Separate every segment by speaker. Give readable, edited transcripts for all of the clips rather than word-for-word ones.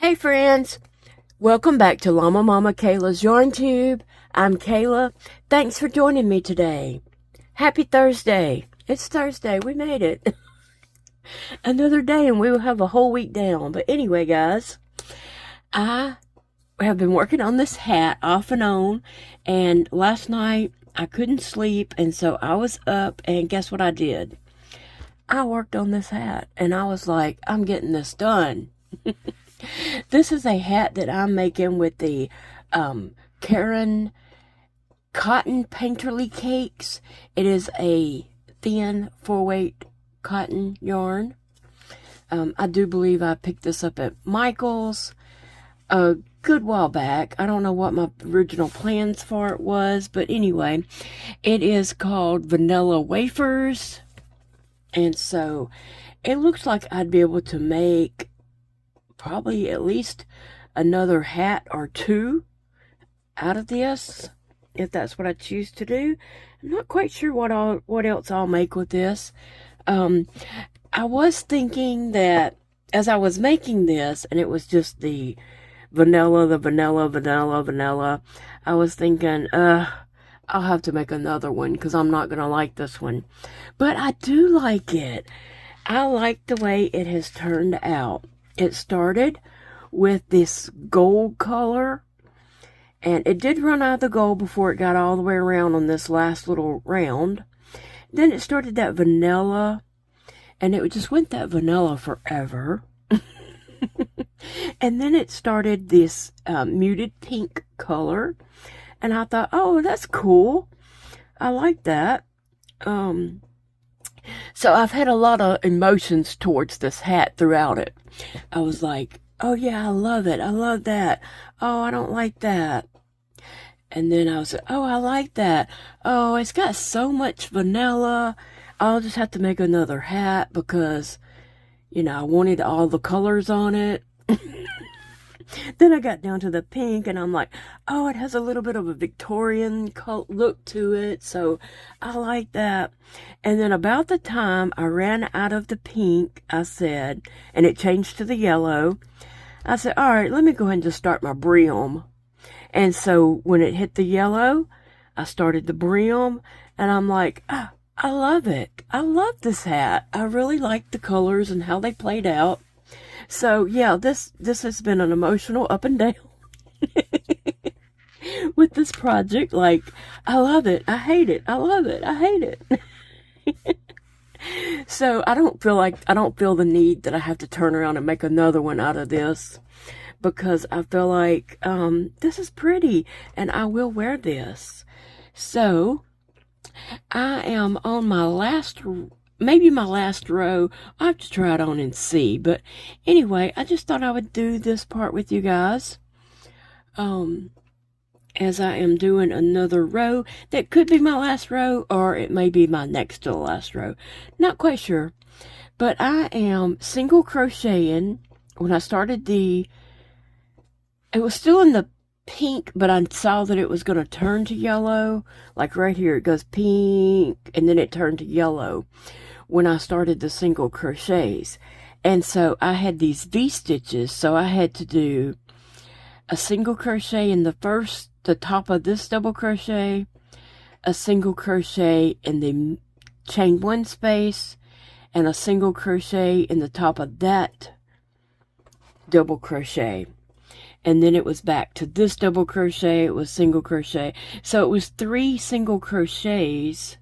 Speaker 1: Hey friends, welcome back to Llama Mama Kayla's Yarn Tube. I'm Kayla. Thanks for joining me today. Happy Thursday. It's Thursday. We made it. Another day and we will have a whole week down. But anyway, guys, I have been working on this hat off and on, and last night I couldn't sleep, and so I was up, and guess what I did? I worked on this hat, and I was like, I'm getting this done. This is a hat that I'm making with the Karen cotton painterly cakes. It is a thin 4-weight cotton yarn. I do believe I picked this up at Michael's a good while back. I don't know what my original plans for it was, but anyway, it is called Vanilla Wafers. And so it looks like I'd be able to make probably at least another hat or two out of this, if that's what I choose to do. I'm not quite sure what else I'll make with this. I was thinking that as I was making this, and it was just the vanilla, I was thinking, I'll have to make another one because I'm not going to like this one. But I do like it. I like the way it has turned out. It started with this gold color, and it did run out of the gold before it got all the way around on this last little round. Then it started that vanilla, and it just went that vanilla forever. And then it started this muted pink color, and I thought, oh, that's cool. I like that. So I've had a lot of emotions towards this hat throughout it. I was like, oh yeah, I love it. I love that. Oh, I don't like that. And then I was like, oh, I like that. Oh, it's got so much vanilla. I'll just have to make another hat because, you know, I wanted all the colors on it. Then I got down to the pink, and I'm like, oh, it has a little bit of a Victorian look to it, so I like that. And then about the time I ran out of the pink, I said, and it changed to the yellow, I said, all right, let me go ahead and just start my brim. And so when it hit the yellow, I started the brim, and I'm like, oh, I love it. I love this hat. I really like the colors and how they played out. So yeah, this has been an emotional up and down with this project. Like, I love it. I hate it. I love it. I hate it. So I don't feel the need that I have to turn around and make another one out of this, because I feel like this is pretty and I will wear this. So I am on my last row. I'll have to try it on and see. But anyway, I just thought I would do this part with you guys. As I am doing another row. That could be my last row, or it may be my next to the last row. Not quite sure. But I am single crocheting. When I started it was still in the pink, but I saw that it was going to turn to yellow. Like right here, it goes pink, and then it turned to yellow when I started the single crochets. And so I had these V-stitches, so I had to do a single crochet in the top of this double crochet, a single crochet in the chain 1 space, and a single crochet in the top of that double crochet. And then it was back to this double crochet, it was single crochet. So it was 3 single crochets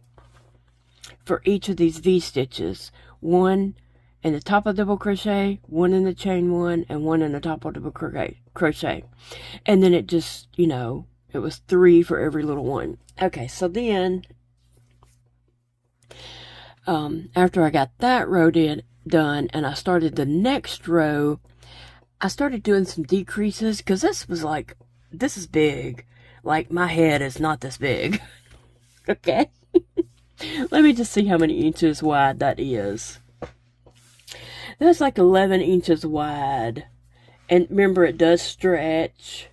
Speaker 1: for each of these V-stitches. 1 in the top of double crochet, 1 in the chain 1, and 1 in the top of double crochet. And then it just, you know, it was 3 for every little one. Okay, so then, after I got that row done, and I started the next row, I started doing some decreases, because this is big. Like, my head is not this big. Okay? Let me just see how many inches wide that is. That's like 11 inches wide. And remember, it does stretch.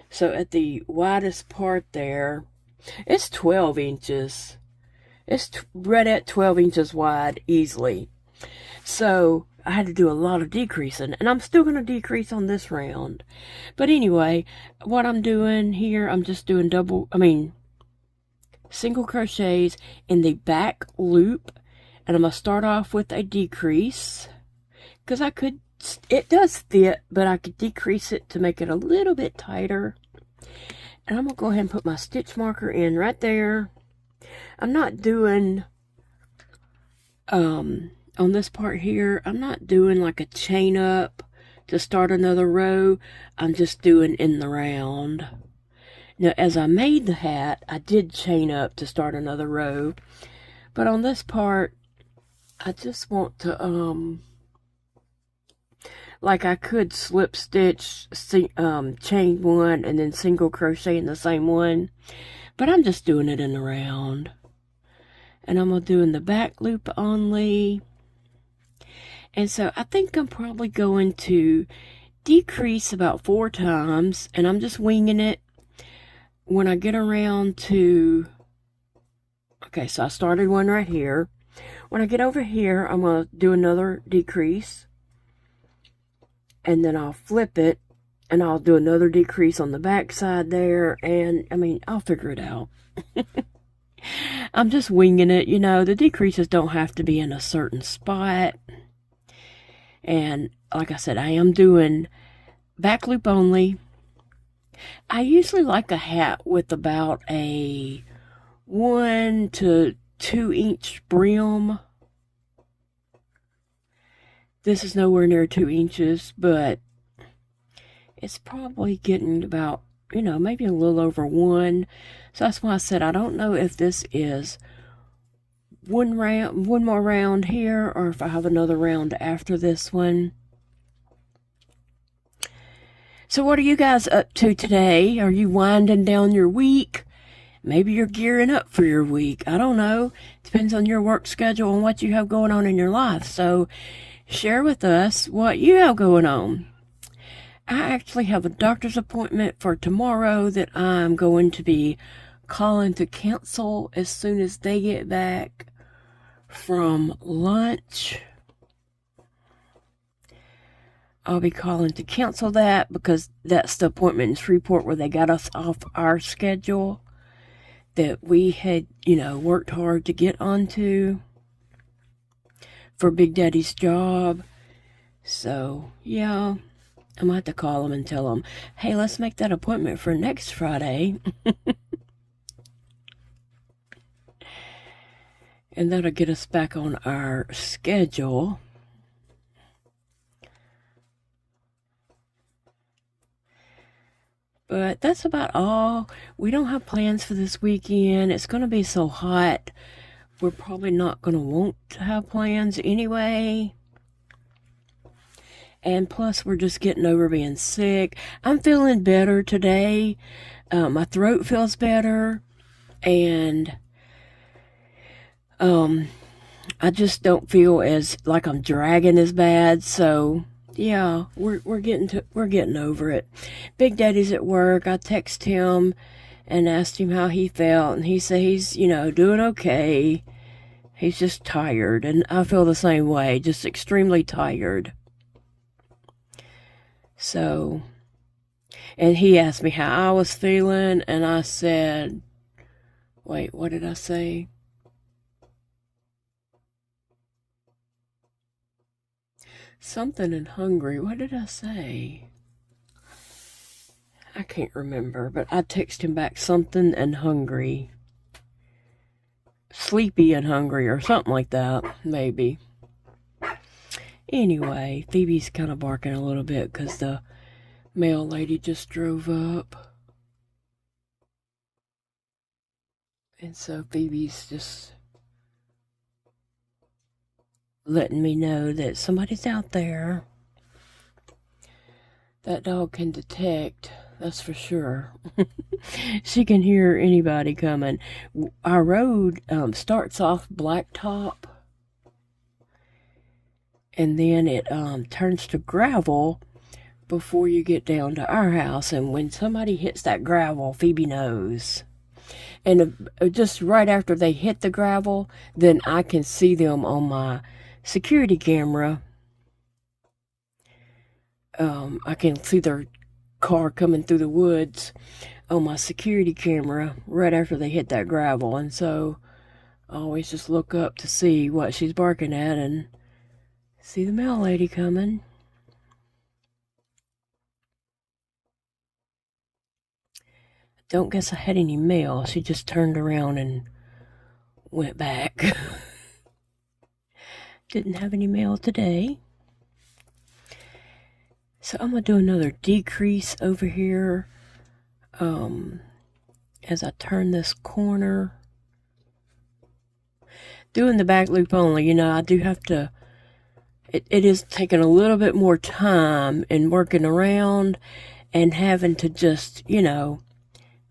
Speaker 1: So at the widest part there, it's 12 inches. It's right at 12 inches wide easily. So I had to do a lot of decreasing, and I'm still going to decrease on this round. But anyway, what I'm doing here, I'm just doing single crochets in the back loop, and I'm going to start off with a decrease, because it does fit, but I could decrease it to make it a little bit tighter. And I'm going to go ahead and put my stitch marker in right there. I'm not doing, on this part here, I'm not doing like a chain up to start another row. I'm just doing in the round. Now, as I made the hat, I did chain up to start another row. But on this part, I just want to, like I could slip stitch, chain one, and then single crochet in the same one. But I'm just doing it in the round. And I'm going to do in the back loop only. And so I think I'm probably going to decrease about 4 times. And I'm just winging it. When I get around to... Okay, so I started one right here. When I get over here, I'm going to do another decrease. And then I'll flip it, and I'll do another decrease on the back side there, and, I'll figure it out. I'm just winging it, the decreases don't have to be in a certain spot. And, like I said, I am doing back loop only. I usually like a hat with about a 1 to 2 inch brim. This is nowhere near 2 inches, but it's probably getting about, maybe a little over 1. So that's why I said I don't know if this is one more round here, or if I have another round after this one. So what are you guys up to today? Are you winding down your week? Maybe you're gearing up for your week. I don't know. Depends on your work schedule and what you have going on in your life. So share with us what you have going on. I actually have a doctor's appointment for tomorrow that I'm going to be calling to cancel as soon as they get back from lunch. I'll be calling to cancel that because that's the appointment in Shreveport where they got us off our schedule that we had, worked hard to get onto for Big Daddy's job. So, yeah, I might have to call them and tell them, hey, let's make that appointment for next Friday. And that'll get us back on our schedule. But that's about all. We don't have plans for this weekend. It's going to be so hot. We're probably not going to want to have plans anyway. And plus, we're just getting over being sick. I'm feeling better today. My throat feels better. And I just don't feel as like I'm dragging as bad. So yeah, we're getting over it. Big Daddy's at work. I text him and asked him how he felt, and he said he's doing okay. He's just tired, and I feel the same way, just extremely tired. So, and he asked me how I was feeling, and I said, wait, what did I say? Something and hungry. What did I say? I can't remember, but I texted him back something and hungry. Sleepy and hungry or something like that, maybe. Anyway, Phoebe's kind of barking a little bit because the mail lady just drove up. And so Phoebe's just letting me know that somebody's out there. That dog can detect, that's for sure. She can hear anybody coming. Our road starts off blacktop, and then it turns to gravel before you get down to our house. And when somebody hits that gravel, Phoebe knows. And just right after they hit the gravel, then I can see them on my security camera. I can see their car coming through the woods on my security camera right after they hit that gravel. And so I always just look up to see what she's barking at and see the mail lady coming. Don't guess I had any mail. She just turned around and went back. Didn't have any mail today. So I'm going to do another decrease over here as I turn this corner. Doing the back loop only, you know, I do have to, it is taking a little bit more time in working around and having to just, you know,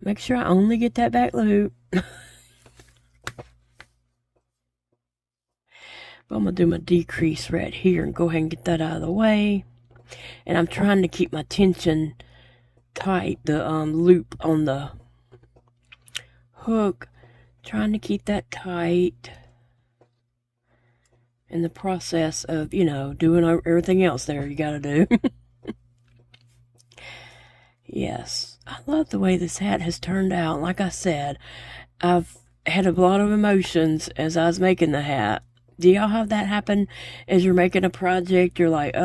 Speaker 1: make sure I only get that back loop. But I'm going to do my decrease right here and go ahead and get that out of the way. And I'm trying to keep my tension tight, the loop on the hook, trying to keep that tight in the process of, you know, doing everything else there you gotta do. Yes, I love the way this hat has turned out. Like I said, I've had a lot of emotions as I was making the hat. Do y'all have that happen as you're making a project? You're like,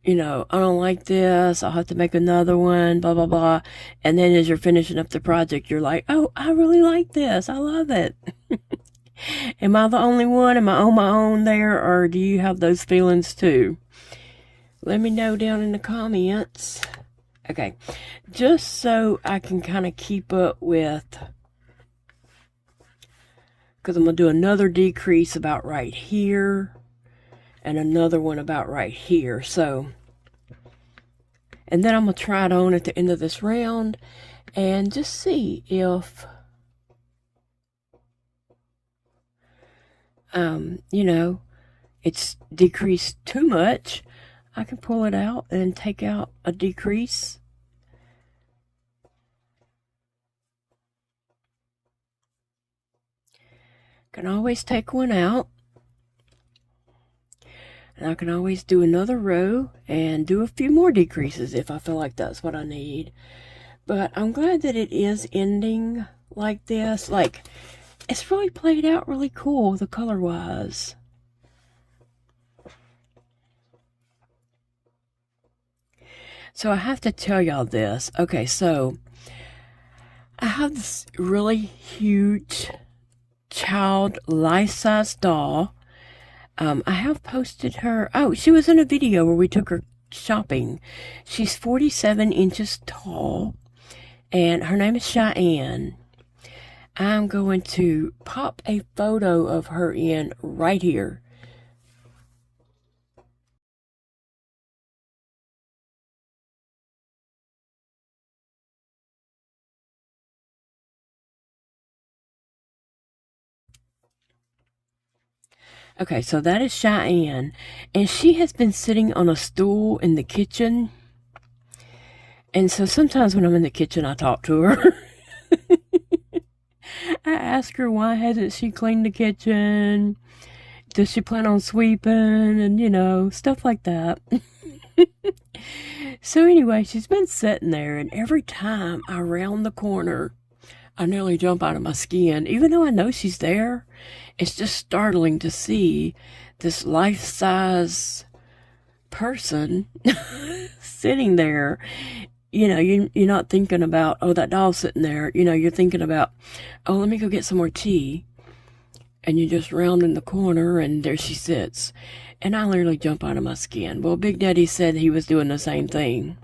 Speaker 1: you know, I don't like this, I'll have to make another one, blah, blah, blah. And then as you're finishing up the project, you're like, oh, I really like this, I love it. Am I the only one? Am I on my own there? Or do you have those feelings too? Let me know down in the comments. Okay, just so I can kind of keep up with, because I'm going to do another decrease about right here and another one about right here. So, and then I'm going to try it on at the end of this round and just see if, you know, it's decreased too much. I can pull it out and take out a decrease. Can always take one out. And I can always do another row and do a few more decreases if I feel like that's what I need. But I'm glad that it is ending like this. Like, it's really played out really cool, the color-wise. So I have to tell y'all this. Okay, so I have this really huge child life-size doll. I have posted her. Oh, she was in a video where we took her shopping. She's 47 inches tall, and her name is Cheyenne. I'm going to pop a photo of her in right here. Okay, so that is Cheyenne, and she has been sitting on a stool in the kitchen. And so sometimes when I'm in the kitchen, I talk to her. I ask her, why hasn't she cleaned the kitchen? Does she plan on sweeping? And, you know, stuff like that. So anyway, she's been sitting there, and every time I round the corner, I nearly jump out of my skin. Even though I know she's there, it's just startling to see this life-size person sitting there. You know, you're not thinking about, oh, that doll's sitting there. You know, you're thinking about, oh, let me go get some more tea. And you just round in the corner, and there she sits. And I literally jump out of my skin. Well, Big Daddy said he was doing the same thing.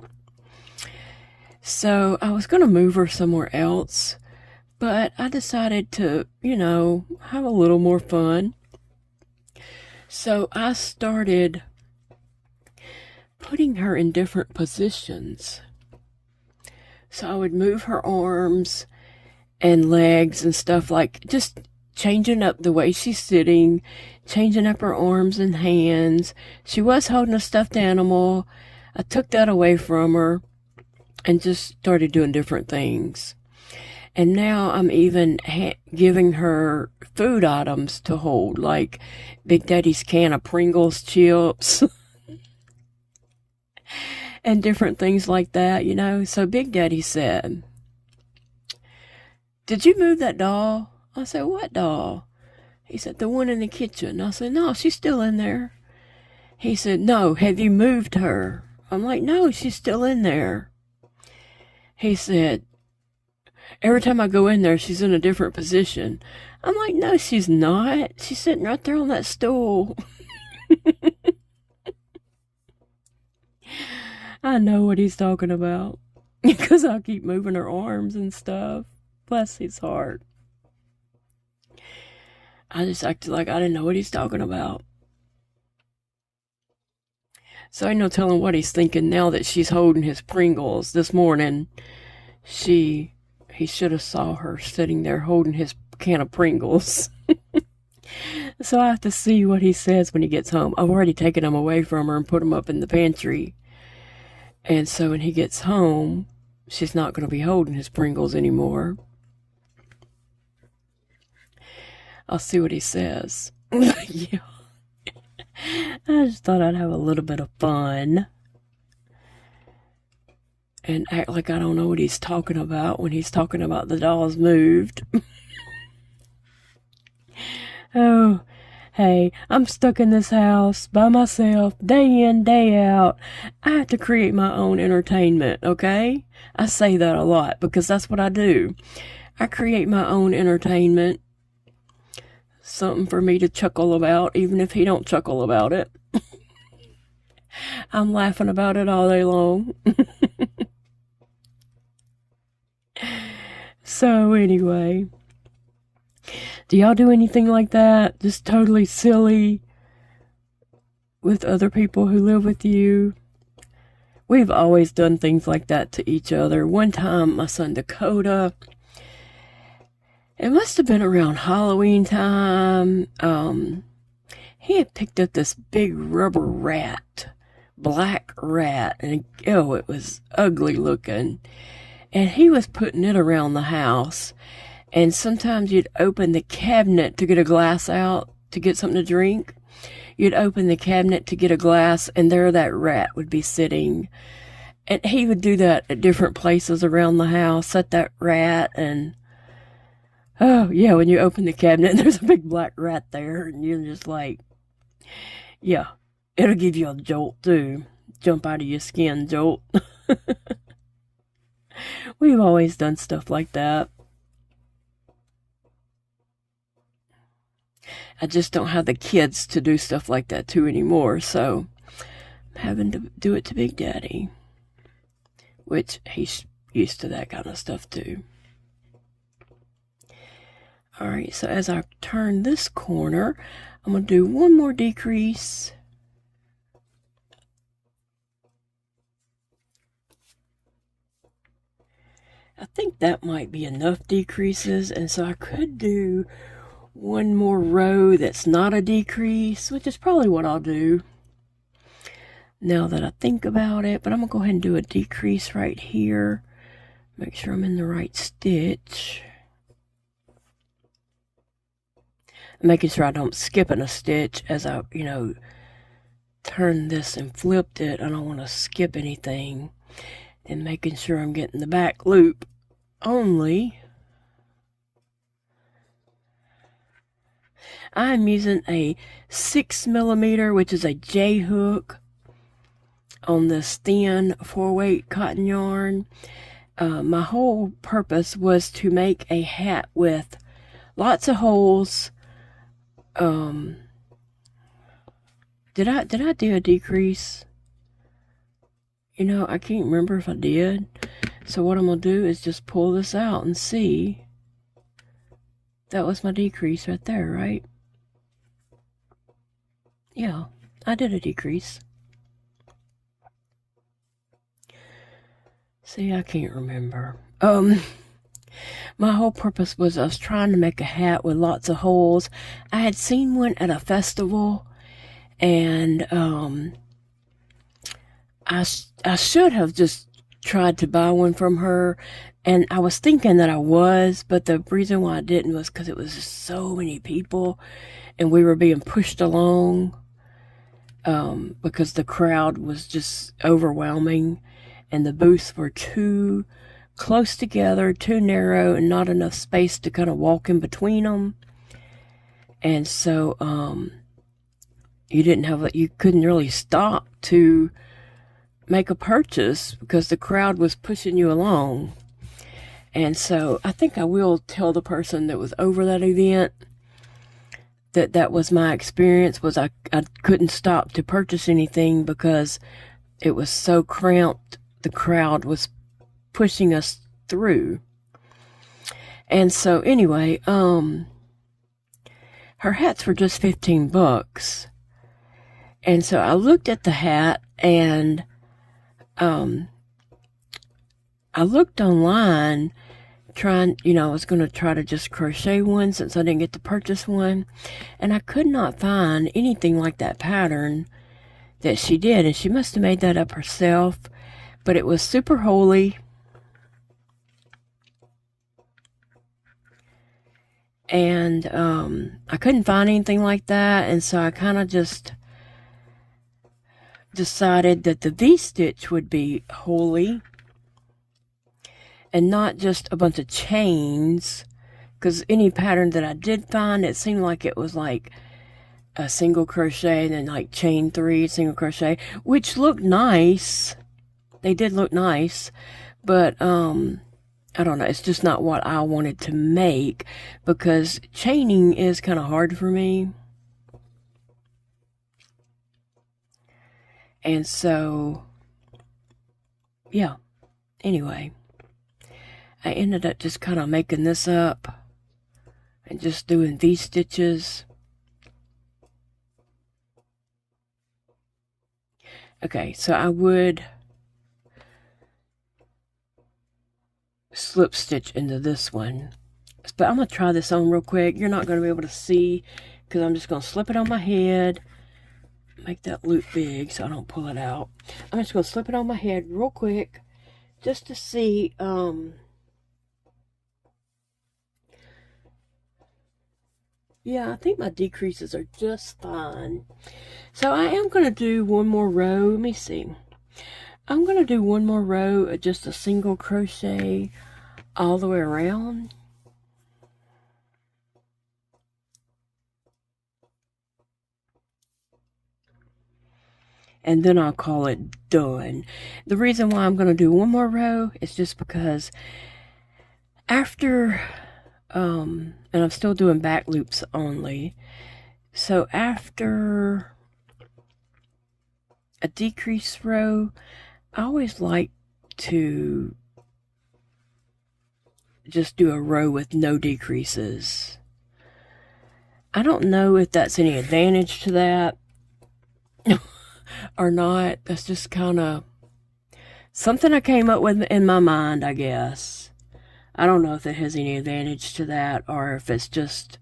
Speaker 1: So I was going to move her somewhere else, but I decided to, you know, have a little more fun. So I started putting her in different positions. So I would move her arms and legs and stuff, like just changing up the way she's sitting, changing up her arms and hands. She was holding a stuffed animal. I took that away from her and just started doing different things. And now I'm even giving her food items to hold, like Big Daddy's can of Pringles chips. and different things like that, you know. So Big Daddy said, "Did you move that doll?" I said, "What doll?" He said, "The one in the kitchen." I said, "No, she's still in there." He said, "No, have you moved her?" I'm like, "No, she's still in there." He said, "Every time I go in there, she's in a different position." I'm like, "No, she's not. She's sitting right there on that stool." I know what he's talking about because I keep moving her arms and stuff. Bless his heart. I just acted like I didn't know what he's talking about. So ain't no telling what he's thinking now that she's holding his Pringles. This morning, he should have saw her sitting there holding his can of Pringles. So I have to see what he says when he gets home. I've already taken them away from her and put them up in the pantry. And so when he gets home, she's not going to be holding his Pringles anymore. I'll see what he says. Yeah. I just thought I'd have a little bit of fun and act like I don't know what he's talking about when he's talking about the dolls moved. Oh, hey, I'm stuck in this house by myself, day in, day out. I have to create my own entertainment, okay? I say that a lot because that's what I do. I create my own entertainment. Something for me to chuckle about, even if he don't chuckle about it. I'm laughing about it all day long. So anyway, do y'all do anything like that? Just totally silly with other people who live with you? We've always done things like that to each other. One time, my son Dakota, it must have been around Halloween time, he had picked up this big rubber rat, black rat, and it was ugly looking. And he was putting it around the house. And sometimes you'd open the cabinet to get a glass out to get something to drink. You'd open the cabinet to get a glass, and there that rat would be sitting. And he would do that at different places around the house, set that rat, and oh, yeah, when you open the cabinet, there's a big black rat there, and you're just like, yeah, it'll give you a jolt, too. Jump out of your skin jolt. We've always done stuff like that. I just don't have the kids to do stuff like that to anymore, so I'm having to do it to Big Daddy, which he's used to that kind of stuff too. Alright, so as I turn this corner, I'm going to do one more decrease. I think that might be enough decreases, and so I could do one more row that's not a decrease, which is probably what I'll do now that I think about it. But I'm going to go ahead and do a decrease right here. Make sure I'm in the right stitch. Making sure I don't skip in a stitch as I, turn this and flipped it. I don't want to skip anything. And making sure I'm getting the back loop only. I'm using a 6mm, which is a J hook, on this thin 4-weight cotton yarn. My whole purpose was to make a hat with lots of holes. Did I do a decrease? I can't remember if I did. So what I'm going to do is just pull this out and see. That was my decrease right there, right? Yeah, I did a decrease. See, I can't remember. My whole purpose was I was trying to make a hat with lots of holes. I had seen one at a festival, and I should have just tried to buy one from her, and I was thinking that I was, but the reason why I didn't was because it was just so many people, and we were being pushed along. because the crowd was just overwhelming and the booths were too close together, too narrow, and not enough space to kind of walk in between them. And so you couldn't really stop to make a purchase because the crowd was pushing you along. And so I think I will tell the person that was over that event that was my experience. Was I couldn't stop to purchase anything because it was so cramped. The crowd was pushing us through. And so anyway, her hats were just $15. And so I looked at the hat, and I looked online I was going to try to just crochet one since I didn't get to purchase one, and I could not find anything like that pattern that she did, and she must have made that up herself, but it was super holey, and I couldn't find anything like that, and so I kind of just decided that the V-stitch would be holey and not just a bunch of chains, because any pattern that I did find, it seemed like it was like a single crochet and then like chain 3, single crochet, which looked nice. They did look nice, but I don't know, it's just not what I wanted to make, because chaining is kind of hard for me. And so, yeah, anyway, I ended up just kind of making this up and just doing V-stitches. Okay, so I would slip stitch into this one, but I'm going to try this on real quick. You're not going to be able to see because I'm just going to slip it on my head, make that loop big so I don't pull it out. I'm just going to slip it on my head real quick just to see yeah, I think my decreases are just fine. So I am going to do one more row. Let me see. I'm going to do one more row of just a single crochet all the way around. And then I'll call it done. The reason why I'm going to do one more row is just because after and I'm still doing back loops only. So after a decrease row, I always like to just do a row with no decreases. I don't know if that's any advantage to that or not. That's just kind of something I came up with in my mind, I guess. I don't know if it has any advantage to that or if it's just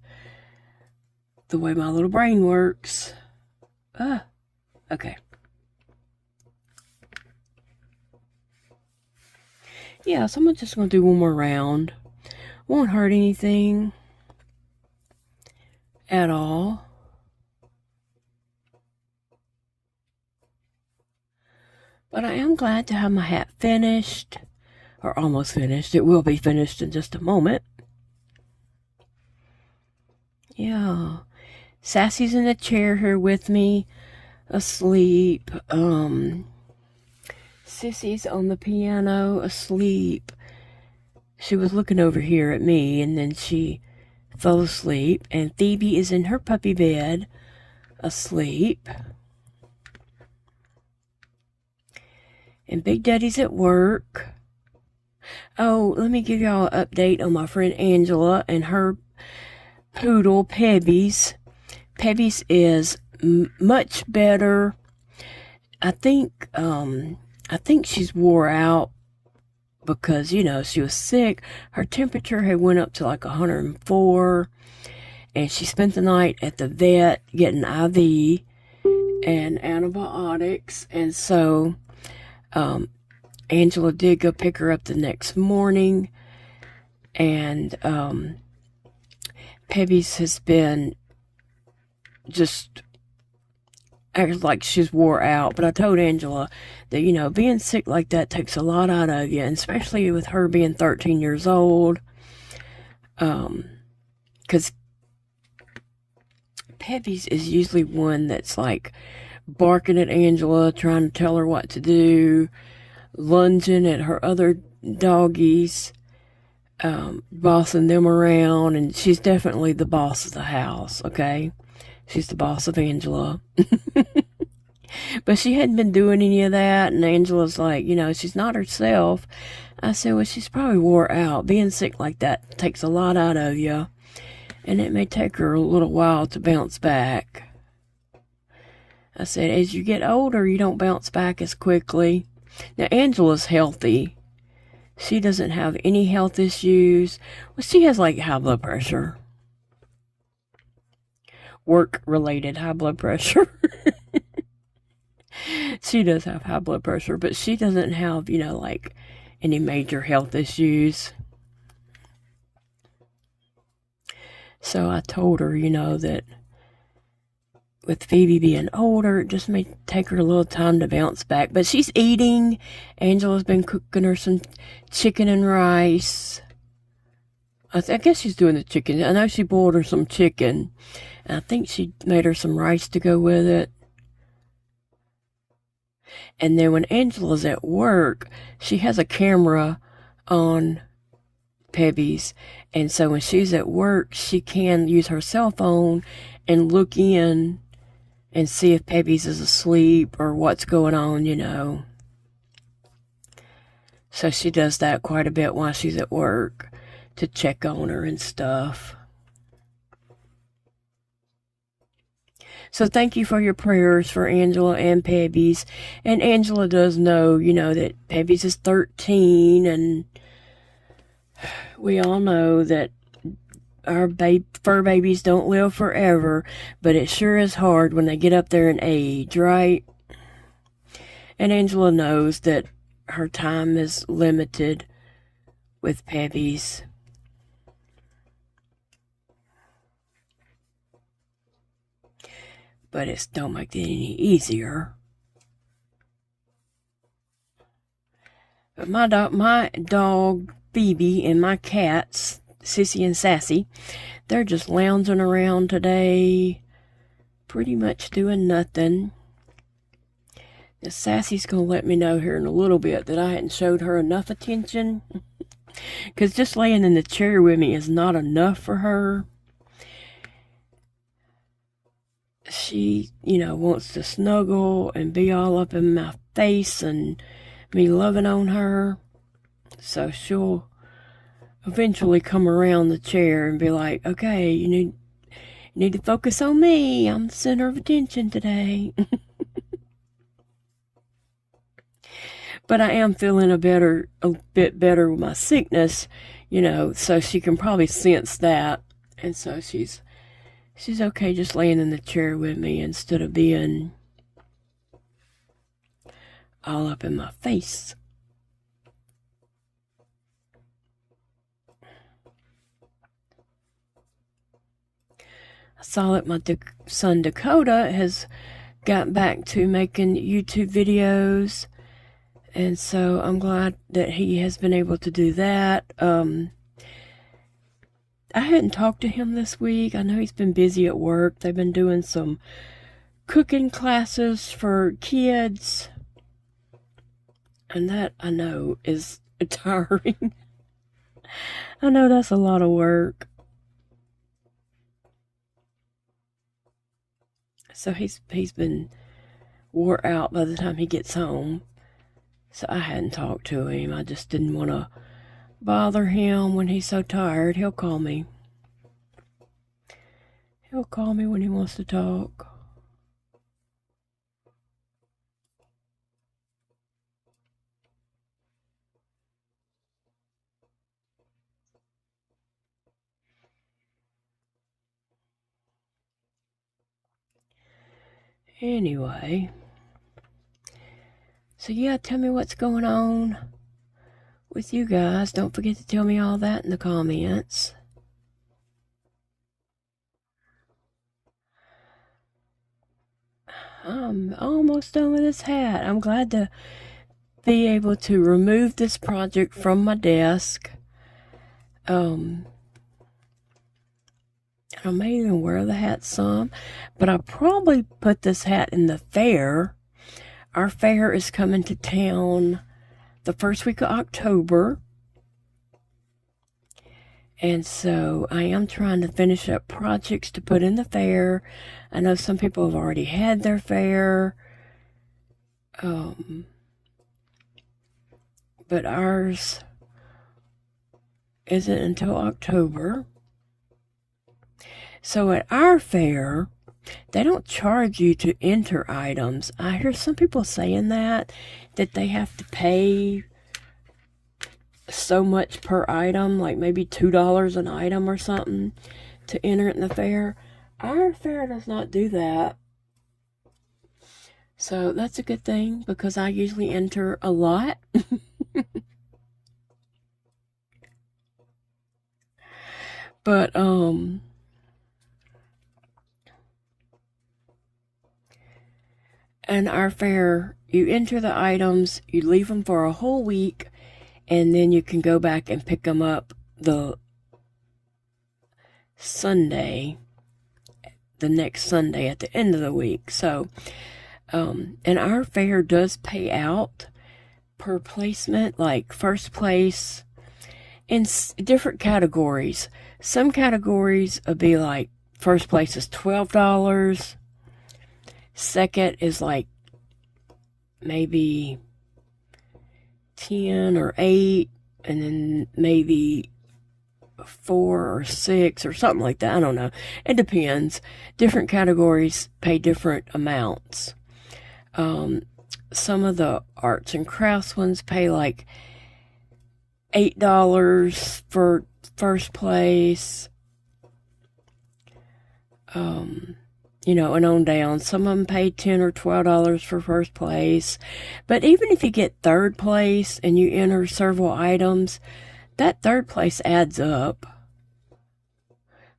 Speaker 1: the way my little brain works. Okay. Yeah, so I'm just going to do one more round. Won't hurt anything at all. But I am glad to have my hat finished. Or almost finished. It will be finished in just a moment. Yeah. Sassy's in the chair here with me, asleep. Sissy's on the piano, asleep. She was looking over here at me, and then she fell asleep. And Phoebe is in her puppy bed, asleep. And Big Daddy's at work. Oh, let me give y'all an update on my friend Angela and her poodle, Pebbies. Pebbies is much better. I think she's wore out because, she was sick. Her temperature had went up to like 104, and she spent the night at the vet getting IV and antibiotics, and so Angela did go pick her up the next morning, and Pebby's has been just acts like she's wore out. But I told Angela that, you know, being sick like that takes a lot out of you, and especially with her being 13 years old. Because Peppy's is usually one that's like barking at Angela, trying to tell her what to do, lunging at her other doggies, bossing them around, and she's definitely the boss of the house, okay? She's the boss of Angela. But she hadn't been doing any of that, and Angela's like, you know, she's not herself. I said, well, she's probably wore out. Being sick like that takes a lot out of you, and it may take her a little while to bounce back. I said, as you get older, you don't bounce back as quickly. Now, Angela's healthy. She doesn't have any health issues. Well, she has like high blood pressure. Work-related high blood pressure. She does have high blood pressure, but she doesn't have, you know, like any major health issues. So I told her, you know, that with Phoebe being older, it just may take her a little time to bounce back. But she's eating. Angela's been cooking her some chicken and rice. I guess she's doing the chicken. I know she boiled her some chicken. And I think she made her some rice to go with it. And then when Angela's at work, she has a camera on Pebby's. And so when she's at work, she can use her cell phone and look in and see if Pebby's is asleep or what's going on, you know. So she does that quite a bit while she's at work to check on her and stuff. So thank you for your prayers for Angela and Pebby's. And Angela does know, you know, that Pebby's is 13, and we all know that our fur babies don't live forever, but it sure is hard when they get up there in age, right? And Angela knows that her time is limited with Pebby's. But it don't make it any easier. But my dog Phoebe and my cats, Sissy and Sassy, they're just lounging around today, pretty much doing nothing. Now, Sassy's going to let me know here in a little bit that I hadn't showed her enough attention, because just laying in the chair with me is not enough for her. She, you know, wants to snuggle and be all up in my face and me loving on her. So she'll eventually come around the chair and be like, okay, you need to focus on me. I'm the center of attention today. But I am feeling a bit better with my sickness, you know, so she can probably sense that. And so she's okay just laying in the chair with me instead of being all up in my face. I saw that my son Dakota has got back to making YouTube videos, and so I'm glad that he has been able to do that. I hadn't talked to him this week. I know he's been busy at work. They've been doing some cooking classes for kids, and that, I know, is tiring. I know that's a lot of work. So he's been wore out by the time he gets home. So I hadn't talked to him. I just didn't want to bother him when he's so tired. He'll call me. He'll call me when he wants to talk. Anyway. So yeah, tell me what's going on with you guys. Don't forget to tell me all that in the comments. I'm almost done with this hat. I'm glad to be able to remove this project from my desk. I may even wear the hat some, but I'll probably put this hat in the fair. Our fair is coming to town the first week of October. And so I am trying to finish up projects to put in the fair. I know some people have already had their fair. But ours isn't until October. So at our fair, they don't charge you to enter items. I hear some people saying that they have to pay so much per item, like maybe $2 an item or something, to enter it in the fair. Our fair does not do that. So that's a good thing because I usually enter a lot. But, and our fair, you enter the items, you leave them for a whole week, and then you can go back and pick them up the Sunday, the next Sunday at the end of the week. So, and our fair does pay out per placement, like first place in different categories. Some categories would be like first place is $12, second is like maybe 10 or 8, and then maybe 4 or 6 or something like that. I don't know. It depends. Different categories pay different amounts. Some of the arts and crafts ones pay like $8 for first place. You know, and on down. Some of them pay $10 or $12 for first place. But even if you get third place and you enter several items, that third place adds up.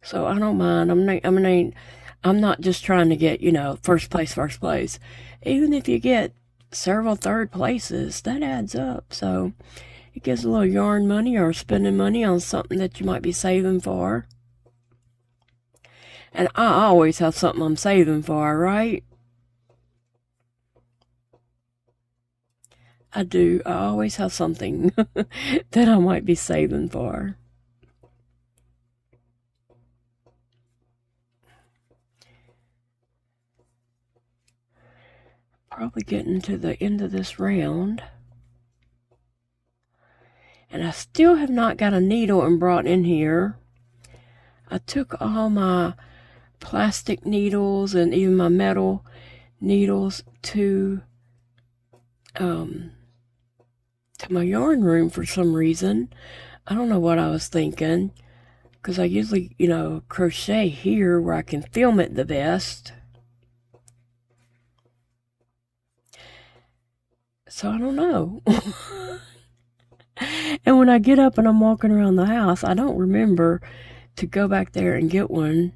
Speaker 1: So I don't mind. I'm not just trying to get, you know, first place. Even if you get several third places, that adds up. So it gives a little yarn money or spending money on something that you might be saving for. And I always have something I'm saving for, right? I do. I always have something that I might be saving for. Probably getting to the end of this round. And I still have not got a needle and brought in here. I took all my plastic needles and even my metal needles to my yarn room for some reason. I don't know what I was thinking, because I usually, you know, crochet here where I can film it the best. So I don't know. And when I get up and I'm walking around the house, I don't remember to go back there and get one.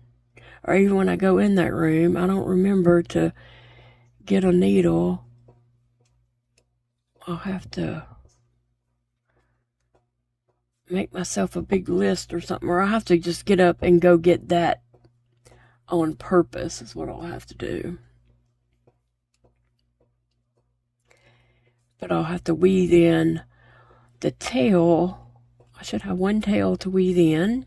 Speaker 1: Or even when I go in that room, I don't remember to get a needle. I'll have to make myself a big list or something, or I'll have to just get up and go get that on purpose is what I'll have to do. But I'll have to weave in the tail. I should have one tail to weave in.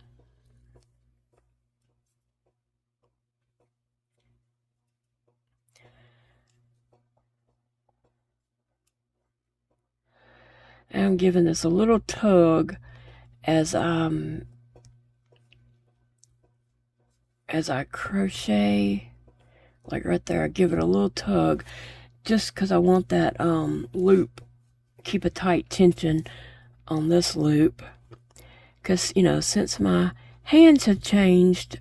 Speaker 1: And I'm giving this a little tug as I crochet, like right there. I give it a little tug just because I want that loop, keep a tight tension on this loop, because, you know, since my hands have changed,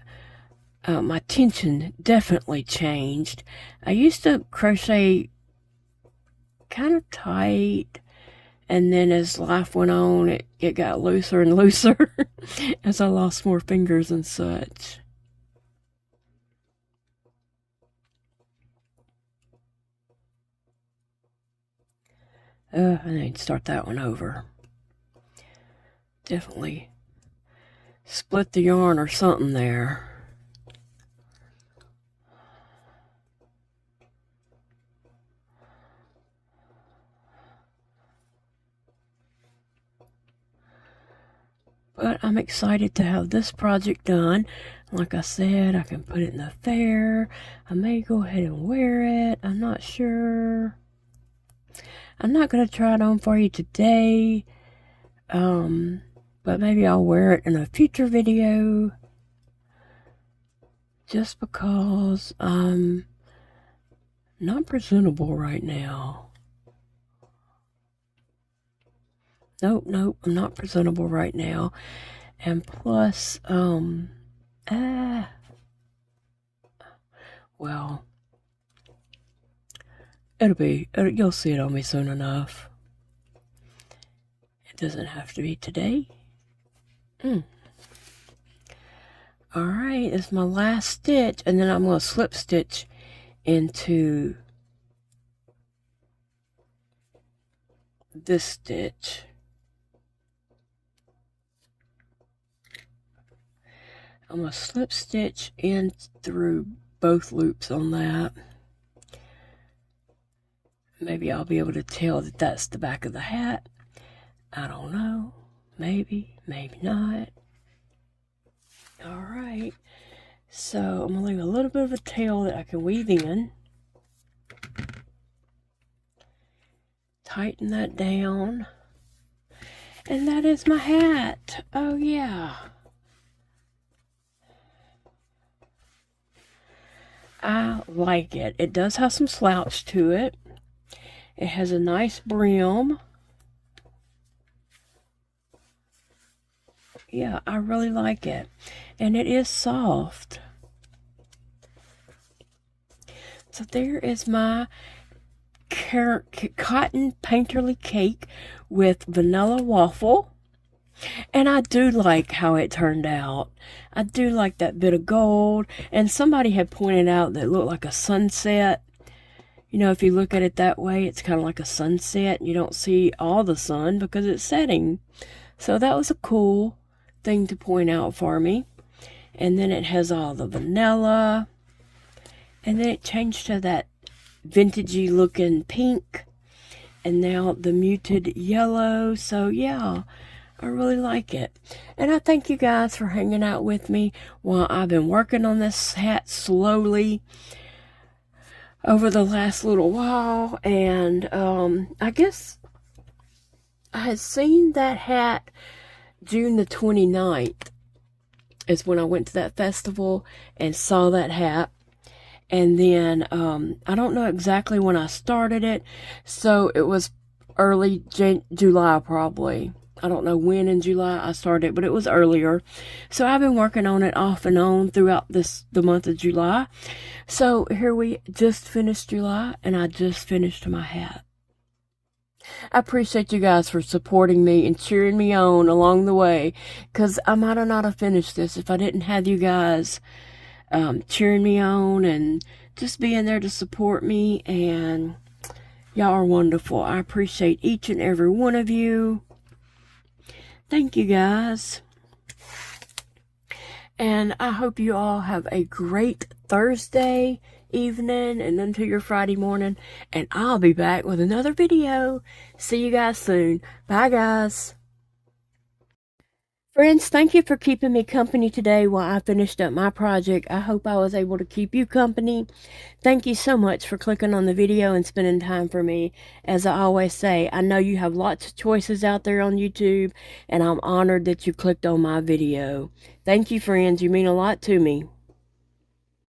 Speaker 1: my tension definitely changed. I used to crochet kind of tight, and then as life went on, it got looser and looser as I lost more fingers and such. I need to start that one over. Definitely split the yarn or something there. But I'm excited to have this project done. Like I said, I can put it in the fair. I may go ahead and wear it. I'm not sure. I'm not going to try it on for you today. But maybe I'll wear it in a future video. Just because I'm not presentable right now. Nope, I'm not presentable right now. And plus, well, you'll see it on me soon enough. It doesn't have to be today. Alright, it's my last stitch, and then I'm going to slip stitch into this stitch. I'm going to slip stitch in through both loops on that. Maybe I'll be able to tell that that's the back of the hat. I don't know. Maybe, maybe not. Alright, so I'm going to leave a little bit of a tail that I can weave in. Tighten that down. And that is my hat. Oh yeah. I like it. It does have some slouch to it. It has a nice brim. Yeah, I really like it. And it is soft. So there is my cotton painterly cake with vanilla waffle. And I do like how it turned out. I do like that bit of gold. And somebody had pointed out that it looked like a sunset. You know, if you look at it that way, it's kind of like a sunset. You don't see all the sun because it's setting. So that was a cool thing to point out for me. And then it has all the vanilla. And then it changed to that vintagey looking pink. And now the muted yellow. So yeah, I really like it. And I thank you guys for hanging out with me while I've been working on this hat slowly over the last little while. And I guess I had seen that hat June the 29th is when I went to that festival and saw that hat. And then I don't know exactly when I started it, so it was early July probably. I don't know when in July I started, but it was earlier. So I've been working on it off and on throughout the month of July. So here we just finished July, and I just finished my hat. I appreciate you guys for supporting me and cheering me on along the way, because I might have not have finished this if I didn't have you guys cheering me on and just being there to support me. And y'all are wonderful. I appreciate each and every one of you. Thank you guys. And I hope you all have a great Thursday evening and into your Friday morning. And I'll be back with another video. See you guys soon. Bye guys. Friends, thank you for keeping me company today while I finished up my project. I hope I was able to keep you company. Thank you so much for clicking on the video and spending time for me. As I always say, I know you have lots of choices out there on YouTube, and I'm honored that you clicked on my video. Thank you, friends. You mean a lot to me.